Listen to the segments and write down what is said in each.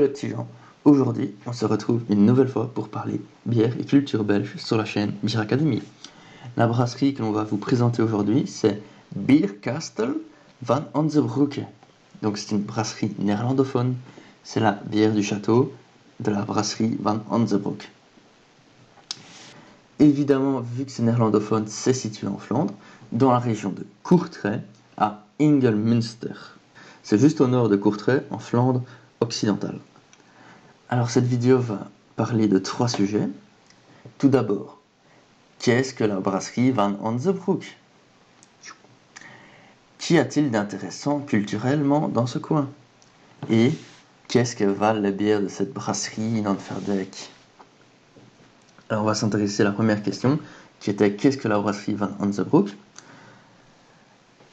les petits gens, aujourd'hui on se retrouve une nouvelle fois pour parler bière et culture belge sur la chaîne Bière Academy. La brasserie que l'on va vous présenter aujourd'hui c'est Bierkastel van Hanzebroucke. Donc c'est une brasserie néerlandophone, c'est la bière du château de la brasserie van Hanzebroucke. Évidemment, vu que c'est néerlandophone, c'est situé en Flandre, dans la région de Courtrai, à Ingelmunster. C'est juste au nord de Courtrai, en Flandre occidentale. Alors cette vidéo va parler de 3 sujets. Tout d'abord, qu'est-ce que la brasserie Van Hanzebroucke? Qu'y a-t-il d'intéressant culturellement dans ce coin? Et qu'est-ce que valent les bières de cette brasserie Nantverdeck? Alors on va s'intéresser à la première question, qui était qu'est-ce que la brasserie Van Hanzebroucke?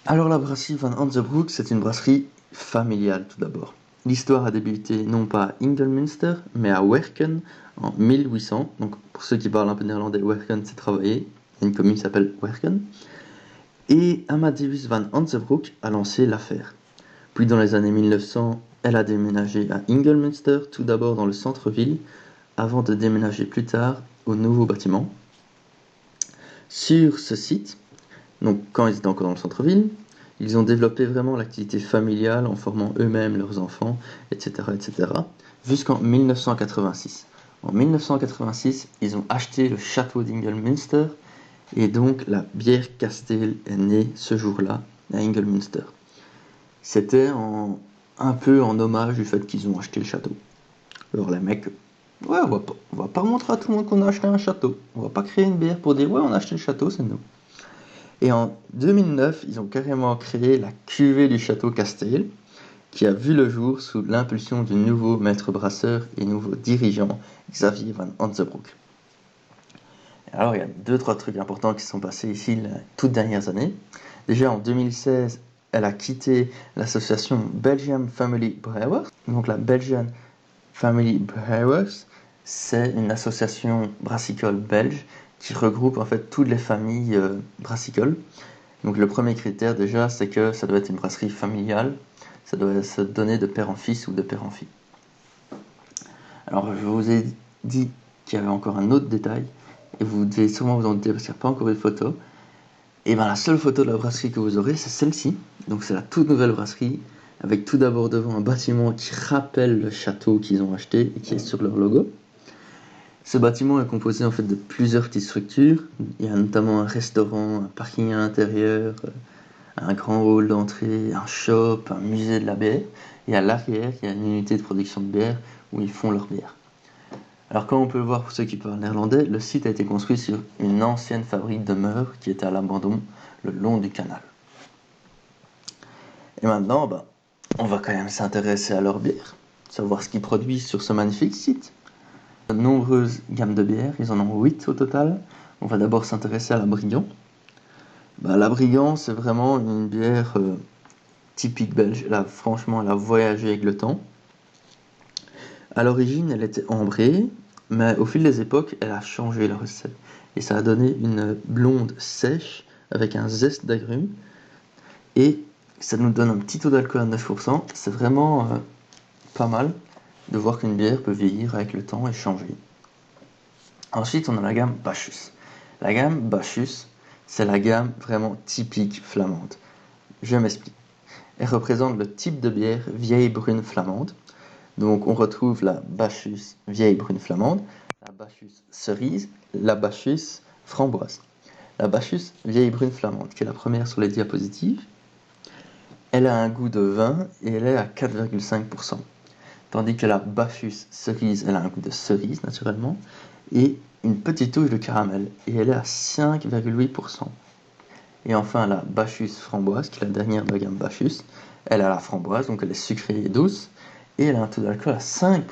Alors la brasserie Van Hanzebroucke, c'est une brasserie familiale tout d'abord. L'histoire a débuté non pas à Ingelmunster, mais à Werken en 1800. Donc pour ceux qui parlent un peu néerlandais, Werken c'est travailler. Il y a une commune qui s'appelle Werken. Et Amadeus Van Hanzebroucke a lancé l'affaire. Puis dans les années 1900, elle a déménagé à Ingelmunster, tout d'abord dans le centre-ville, avant de déménager plus tard au nouveau bâtiment. Sur ce site, donc quand ils étaient encore dans le centre-ville, ils ont développé vraiment l'activité familiale en formant eux-mêmes leurs enfants, etc., jusqu'en 1986. En 1986, ils ont acheté le château d'Ingelmunster et donc la Bierkastel est née ce jour-là à Ingelmunster. C'était un peu en hommage du fait qu'ils ont acheté le château. Alors les mecs, ouais, on va pas montrer à tout le monde qu'on a acheté un château. On va pas créer une bière pour dire ouais, on a acheté le château, c'est nous. Et en 2009, ils ont carrément créé la cuvée du château Castel, qui a vu le jour sous l'impulsion du nouveau maître brasseur et nouveau dirigeant, Xavier Van Hanzebroucke. Alors, il y a 2-3 trucs importants qui se sont passés ici les toutes dernières années. Déjà, en 2016, elle a quitté l'association Belgian Family Brewers. Donc, la Belgian Family Brewers, c'est une association brassicole belge qui regroupe en fait toutes les familles brassicoles. Donc le premier critère déjà, c'est que ça doit être une brasserie familiale, ça doit se donner de père en fils ou de père en fille. Alors je vous ai dit qu'il y avait encore un autre détail, et vous devez sûrement vous en douter parce qu'il n'y a pas encore eu de photo. Et bien la seule photo de la brasserie que vous aurez, c'est celle-ci. Donc c'est la toute nouvelle brasserie, avec tout d'abord devant un bâtiment qui rappelle le château qu'ils ont acheté et qui est sur leur logo. Ce bâtiment est composé en fait de plusieurs petites structures. Il y a notamment un restaurant, un parking à l'intérieur, un grand hall d'entrée, un shop, un musée de la bière. Et à l'arrière, il y a une unité de production de bière où ils font leur bière. Alors comme on peut le voir pour ceux qui parlent néerlandais, le site a été construit sur une ancienne fabrique de meubles qui était à l'abandon le long du canal. Et maintenant, on va quand même s'intéresser à leur bière, savoir ce qu'ils produisent sur ce magnifique site. De nombreuses gammes de bières, ils en ont 8 au total. On va d'abord s'intéresser à la Brigand. La Brigand, c'est vraiment une bière typique belge. Franchement, elle a voyagé avec le temps. À l'origine, elle était ambrée, mais au fil des époques, elle a changé la recette. Et ça a donné une blonde sèche avec un zeste d'agrumes. Et ça nous donne un petit taux d'alcool à 9%. C'est vraiment pas mal de voir qu'une bière peut vieillir avec le temps et changer. Ensuite, on a la gamme Bacchus. La gamme Bacchus, c'est la gamme vraiment typique flamande. Je m'explique. Elle représente le type de bière vieille brune flamande. Donc, on retrouve la Bacchus vieille brune flamande, la Bacchus cerise, la Bacchus framboise. La Bacchus vieille brune flamande, qui est la première sur les diapositives, elle a un goût de vin et elle est à 4,5%. Tandis que la Bacchus cerise, elle a un goût de cerise naturellement, et une petite touche de caramel, et elle est à 5,8%. Et enfin la Bacchus framboise, qui est la dernière de la gamme Bacchus, elle a la framboise, donc elle est sucrée et douce, et elle a un taux d'alcool à 5%.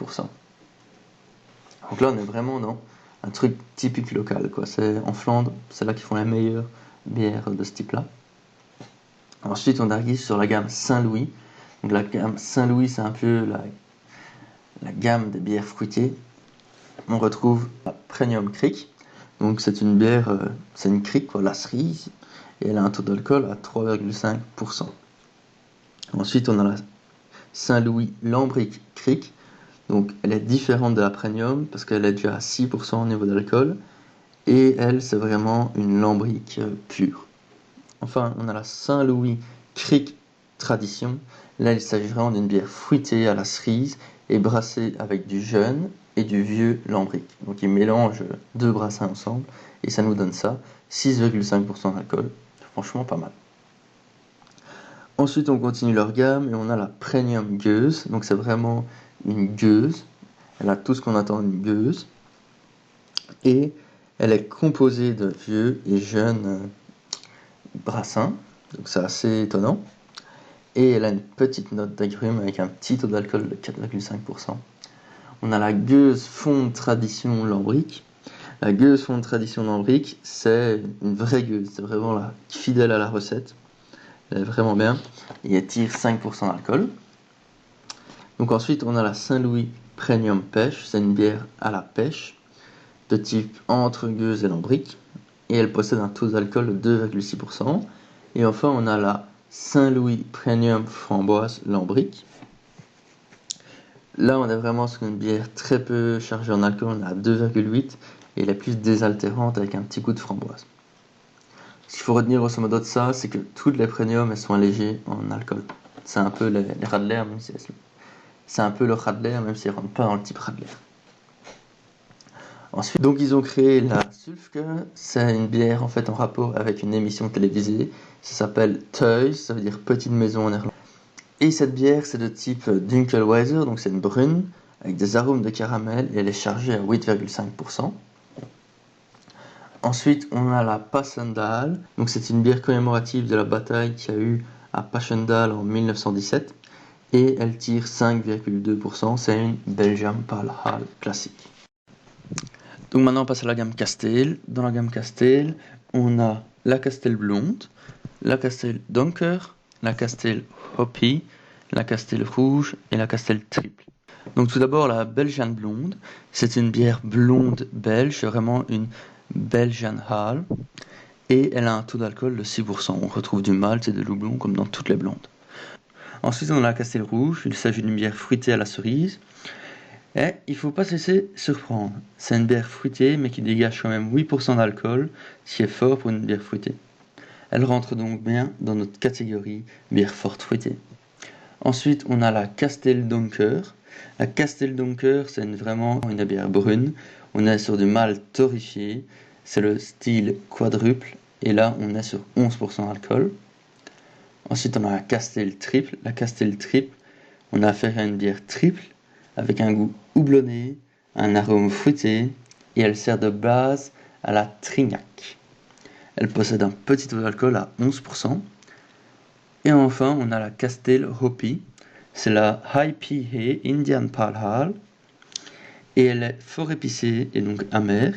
Donc là on est vraiment dans un truc typique local, quoi. C'est en Flandre, c'est là qu'ils font la meilleure bière de ce type-là. Ensuite on arrive sur la gamme Saint-Louis. Donc la gamme Saint-Louis, c'est un peu la gamme des bières fruitées. On retrouve la Premium Kriek. Donc c'est une bière, c'est une kriek, la cerise, et elle a un taux d'alcool à 3,5%. Ensuite on a la Saint-Louis Lambric Kriek. Donc elle est différente de la Premium parce qu'elle est déjà à 6% au niveau d'alcool. Et elle, c'est vraiment une lambrique pure. Enfin, on a la Saint-Louis Creek Tradition. Là, il s'agit vraiment d'une bière fruitée à la cerise et brassée avec du jeune et du vieux lambric. Donc ils mélangent deux brassins ensemble et ça nous donne ça, 6,5% d'alcool. Franchement pas mal. Ensuite, on continue leur gamme et on a la Premium Gueuse. Donc c'est vraiment une gueuse. Elle a tout ce qu'on attend d'une gueuse. Et elle est composée de vieux et jeunes brassins. Donc c'est assez étonnant. Et elle a une petite note d'agrumes avec un petit taux d'alcool de 4,5%. On a la gueuse fond tradition lambric. La gueuse fond tradition lambric, c'est une vraie gueuse. C'est vraiment fidèle à la recette. Elle est vraiment bien. Et elle tire 5% d'alcool. Donc ensuite, on a la Saint-Louis Premium Pêche. C'est une bière à la pêche, de type entre gueuse et lambric. Et elle possède un taux d'alcool de 2,6%. Et enfin, on a la Saint-Louis Premium Framboise Lambric. Là, on est vraiment sur une bière très peu chargée en alcool, on est à 2,8 et elle est plus désaltérante avec un petit goût de framboise. Ce qu'il faut retenir grosso modo de ça, c'est que toutes les premiums, elles sont allégées en alcool. C'est un peu les Radler, même si c'est un peu le Radler, même si elles ne rentrent pas dans le type Radler. Ensuite, donc ils ont créé la Sulfke, c'est une bière en fait en rapport avec une émission télévisée. Ça s'appelle Thuis, ça veut dire petite maison en néerlandais. Et cette bière, c'est de type Dunkelweiser, donc c'est une brune, avec des arômes de caramel, et elle est chargée à 8,5%. Ensuite, on a la Passchendaele, donc c'est une bière commémorative de la bataille qu'il y a eu à Passchendaele en 1917, et elle tire 5,2%, c'est une Belgian Pale Ale classique. Donc maintenant on passe à la gamme Castel. Dans la gamme Castel, on a la Castel blonde, la Castel Donker, la Castel Hoppy, la Castel rouge et la Castel triple. Donc tout d'abord la Belgian blonde, c'est une bière blonde belge, vraiment une Belgian Ale, et elle a un taux d'alcool de 6%. On retrouve du malt et de l'houblon comme dans toutes les blondes. Ensuite on a la Castel rouge, il s'agit d'une bière fruitée à la cerise. Et il ne faut pas se laisser surprendre. C'est une bière fruitée, mais qui dégage quand même 8% d'alcool, ce qui est fort pour une bière fruitée. Elle rentre donc bien dans notre catégorie bière forte fruitée. Ensuite, on a la Castel Donker. La Castel Donker, c'est vraiment une bière brune. On est sur du malt torréfié. C'est le style quadruple. Et là, on est sur 11% d'alcool. Ensuite, on a la Castel Triple. La Castel Triple, on a affaire à une bière triple, avec un goût houblonné, un arôme fruité, et elle sert de base à la Trignac. Elle possède un petit taux d'alcool à 11%. Et enfin, on a la Castel Hoppy. C'est la IPA Indian Pale Ale. Et elle est fort épicée et donc amère.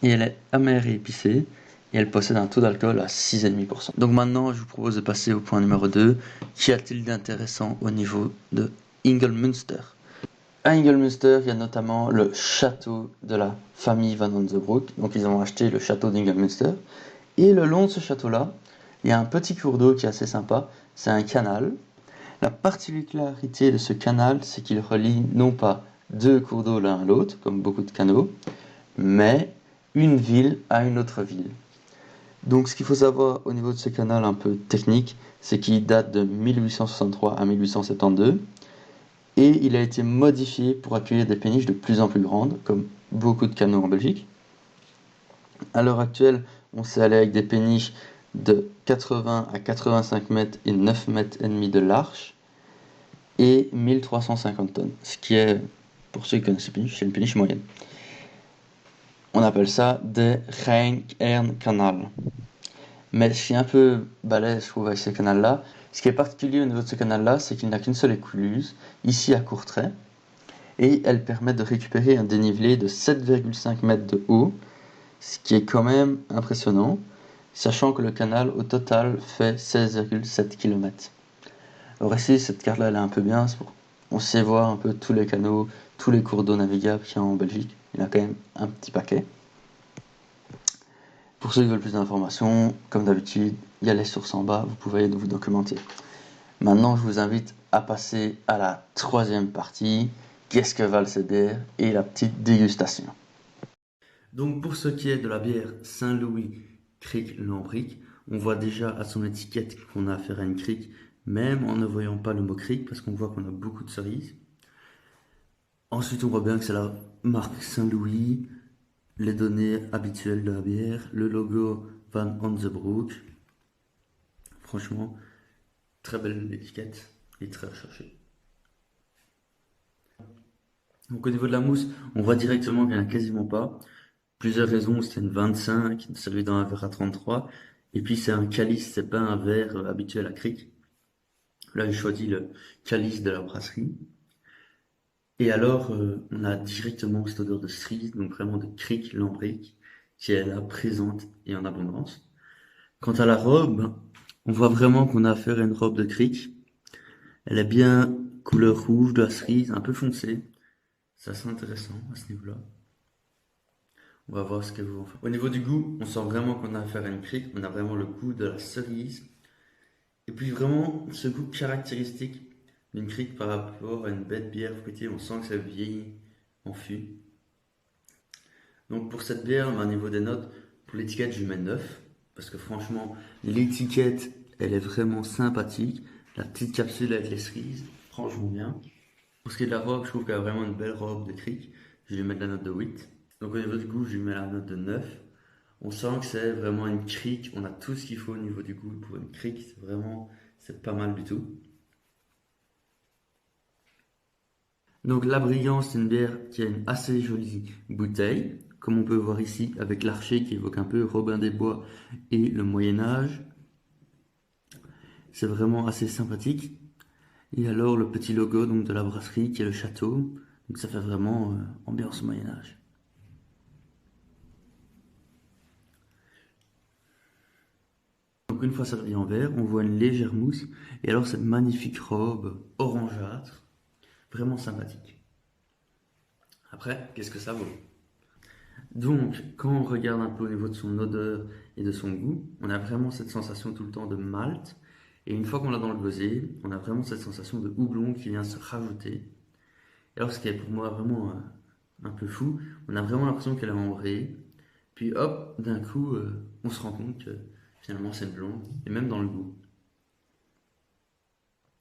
Et elle est amère et épicée. Et elle possède un taux d'alcool à 6,5%. Donc maintenant, je vous propose de passer au point numéro 2. Qu'y a-t-il d'intéressant au niveau de Ingelmunster ? À Ingelmunster, il y a notamment le château de la famille Van Onzenbroek. Donc ils ont acheté le château d'Ingelmunster. Et le long de ce château-là, il y a un petit cours d'eau qui est assez sympa. C'est un canal. La particularité de ce canal, c'est qu'il relie non pas deux cours d'eau l'un à l'autre, comme beaucoup de canaux, mais une ville à une autre ville. Donc ce qu'il faut savoir au niveau de ce canal un peu technique, c'est qu'il date de 1863 à 1872. Et il a été modifié pour accueillir des péniches de plus en plus grandes, comme beaucoup de canaux en Belgique. À l'heure actuelle, on sait aller avec des péniches de 80 à 85 mètres et 9 mètres et demi de large, et 1350 tonnes, ce qui est, pour ceux qui connaissent les péniches, c'est une péniche moyenne. On appelle ça des Rijn-Ern-Canal. Mais ce qui est un peu balèze, je trouve, avec ce canal-là, ce qui est particulier au niveau de ce canal-là, c'est qu'il n'a qu'une seule écluse, ici à Courtrai, et elle permet de récupérer un dénivelé de 7,5 mètres de haut, ce qui est quand même impressionnant, sachant que le canal au total fait 16,7 km. Alors ici, cette carte-là, elle est un peu bien, on sait voir un peu tous les canaux, tous les cours d'eau navigables qu'il y a en Belgique, il y en a quand même un petit paquet. Pour ceux qui veulent plus d'informations, comme d'habitude, il y a les sources en bas, vous pouvez vous documenter. Maintenant, je vous invite à passer à la troisième partie, qu'est-ce que valent ces bières et la petite dégustation. Donc pour ce qui est de la bière Saint-Louis Crique Lambric, on voit déjà à son étiquette qu'on a affaire à une crique, même en ne voyant pas le mot crique, parce qu'on voit qu'on a beaucoup de cerises. Ensuite, on voit bien que c'est la marque Saint-Louis, les données habituelles de la bière, le logo Van Hansebroek. Franchement, très belle étiquette et très recherchée. Donc au niveau de la mousse, on voit directement qu'il n'y en a quasiment pas. Plusieurs raisons, c'est une 25, celui dans un verre à 33. Et puis c'est un calice, c'est pas un verre habituel à crique. Là, j'ai choisi le calice de la brasserie. Et alors, on a directement cette odeur de cerise, donc vraiment de crique lambric, qui est là présente et en abondance. Quant à la robe, on voit vraiment qu'on a affaire à une robe de crique. Elle est bien couleur rouge de la cerise, un peu foncée. C'est assez intéressant à ce niveau-là. On va voir ce qu'elle vous en fait. Au niveau du goût, on sent vraiment qu'on a affaire à une crique. On a vraiment le goût de la cerise. Et puis vraiment, ce goût caractéristique d'une crique par rapport à une bête bière fruitée. On sent que ça vieillit en fût. Donc pour cette bière, au niveau des notes, pour l'étiquette, je lui mets 9. Parce que franchement, l'étiquette, elle est vraiment sympathique. La petite capsule avec les cerises, franchement bien. Pour ce qui est de la robe, je trouve qu'elle a vraiment une belle robe de crique. Je lui mets la note de 8. Donc au niveau du goût, je lui mets la note de 9. On sent que c'est vraiment une crique. On a tout ce qu'il faut au niveau du goût pour une crique. C'est vraiment, c'est pas mal du tout. Donc la Brillante, c'est une bière qui a une assez jolie bouteille, comme on peut voir ici, avec l'archet qui évoque un peu Robin des Bois et le Moyen-Âge. C'est vraiment assez sympathique. Et alors le petit logo donc, de la brasserie qui est le château. Donc ça fait vraiment ambiance Moyen-Âge. Donc une fois servi en verre, on voit une légère mousse. Et alors cette magnifique robe orangeâtre, vraiment sympathique. Après, qu'est-ce que ça vaut? Donc, quand on regarde un peu au niveau de son odeur et de son goût, on a vraiment cette sensation tout le temps de malt. Et une fois qu'on l'a dans le gosier, on a vraiment cette sensation de houblon qui vient se rajouter. Et alors, ce qui est pour moi vraiment un peu fou, on a vraiment l'impression qu'elle est ambrée. Puis hop, d'un coup, on se rend compte que finalement c'est blonde, et même dans le goût.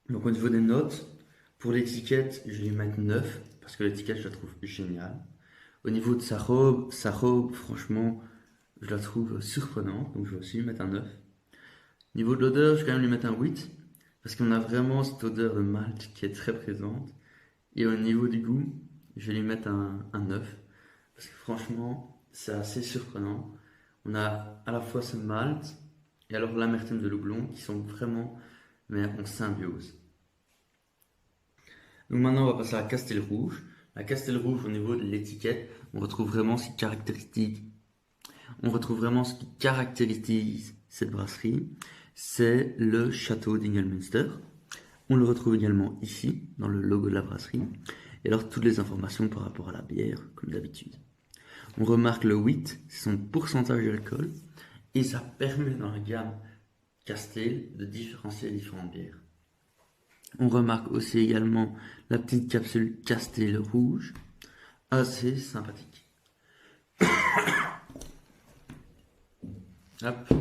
Donc au niveau des notes, pour l'étiquette, je vais lui mettre 9, parce que l'étiquette, je la trouve géniale. Au niveau de sa robe, franchement, je la trouve surprenante, donc je vais aussi lui mettre un 9. Au niveau de l'odeur, je vais quand même lui mettre un 8, parce qu'on a vraiment cette odeur de malt qui est très présente. Et au niveau du goût, je vais lui mettre un 9, parce que franchement, c'est assez surprenant. On a à la fois ce malt, et alors l'amertume de l'houblon, qui sont vraiment mais en symbiose. Donc maintenant, on va passer à la Castel Rouge. La Castel Rouge, au niveau de l'étiquette, on retrouve vraiment ce qui caractérise cette brasserie, c'est le château d'Ingelmünster. On le retrouve également ici, dans le logo de la brasserie. Et alors, toutes les informations par rapport à la bière, comme d'habitude. On remarque le 8, c'est son pourcentage d'alcool, et ça permet dans la gamme Castel de différencier les différentes bières. On remarque aussi également la petite capsule Castel rouge, assez sympathique. Hop.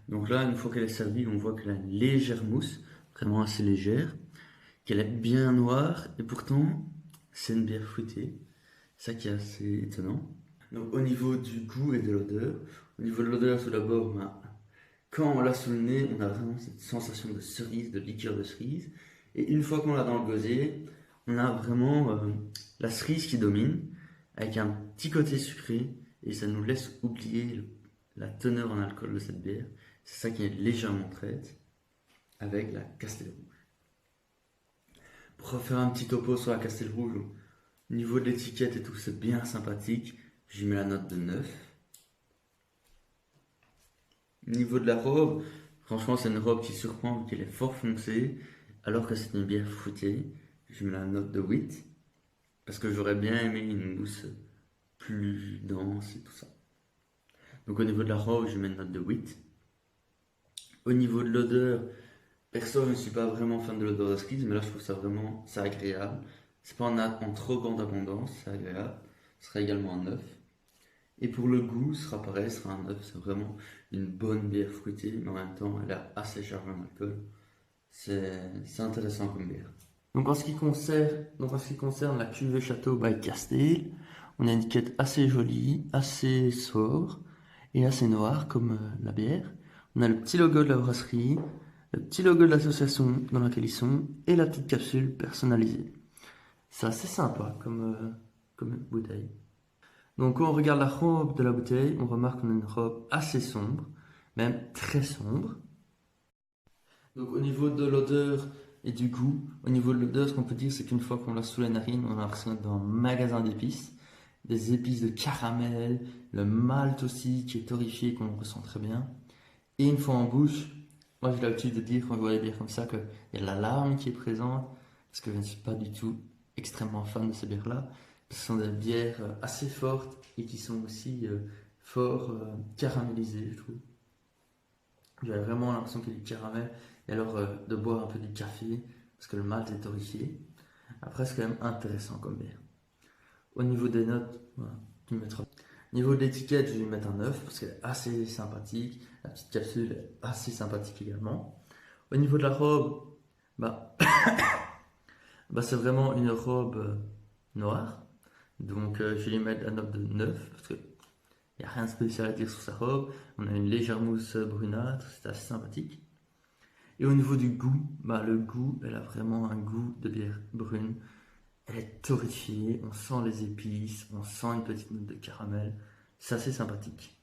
Donc là, une fois qu'elle est servie, on voit qu'elle a une légère mousse, vraiment assez légère, qu'elle est bien noire, et pourtant, c'est une bière fruitée. C'est ça qui est assez étonnant. Donc au niveau du goût et de l'odeur, au niveau de l'odeur tout d'abord, quand on l'a sous le nez, on a vraiment cette sensation de cerise, de liqueur de cerise. Et une fois qu'on l'a dans le gosier, on a vraiment la cerise qui domine, avec un petit côté sucré, et ça nous laisse oublier la teneur en alcool de cette bière. C'est ça qui est légèrement traite, avec la Castel Rouge. Pour refaire un petit topo sur la Castel Rouge, au niveau de l'étiquette et tout, c'est bien sympathique. J'y mets la note de 9. Au niveau de la robe, franchement, c'est une robe qui surprend vu qu'elle est fort foncée, alors que c'est une bière fruitée. Je mets la note de 8, parce que j'aurais bien aimé une mousse plus dense et tout ça. Donc au niveau de la robe, je mets une note de 8. Au niveau de l'odeur, Perso, je ne suis pas vraiment fan de l'odeur de cerise, mais là je trouve ça vraiment c'est agréable. C'est pas en trop grande abondance, c'est agréable. Ce sera également un œuf. Et pour le goût, ce sera pareil, ce sera un œuf. C'est vraiment une bonne bière fruitée, mais en même temps, elle est assez chargée en alcool. C'est intéressant comme bière. Donc en ce qui concerne la cuvée Château by Castile, on a une étiquette assez jolie, assez sobre et assez noire comme la bière. On a le petit logo de la brasserie, le petit logo de l'association dans laquelle ils sont et la petite capsule personnalisée. C'est assez sympa comme bouteille. Donc quand on regarde la robe de la bouteille, on remarque qu'on a une robe assez sombre, même très sombre. Donc au niveau de l'odeur et du goût, au niveau de l'odeur, ce qu'on peut dire, c'est qu'une fois qu'on l'a sous la narine, on a l'impression d'être dans un magasin d'épices. Des épices de caramel, le malt aussi qui est torréfié, qu'on ressent très bien. Et une fois en bouche, moi j'ai l'habitude de dire quand je vois les bières comme ça qu'il y a de la larme qui est présente, parce que je ne suis pas du tout extrêmement fan de ces bières-là. Ce sont des bières assez fortes et qui sont aussi fort caramélisées, je trouve. J'avais vraiment l'impression qu'il y a du caramel et alors de boire un peu du café parce que le malt est torréfié. Après, c'est quand même intéressant comme bière. Au niveau des notes, voilà, tu mettras. Au niveau de l'étiquette, je vais lui mettre un 9 parce qu'elle est assez sympathique. La petite capsule est assez sympathique également. Au niveau de la robe, bah, c'est vraiment une robe noire. Donc, je vais lui mettre la note de 9 parce qu'il n'y a rien de spécial à dire sur sa robe. On a une légère mousse brunâtre, c'est assez sympathique. Et au niveau du goût, le goût, elle a vraiment un goût de bière brune. Elle est torréfiée, on sent les épices, on sent une petite note de caramel. C'est assez sympathique.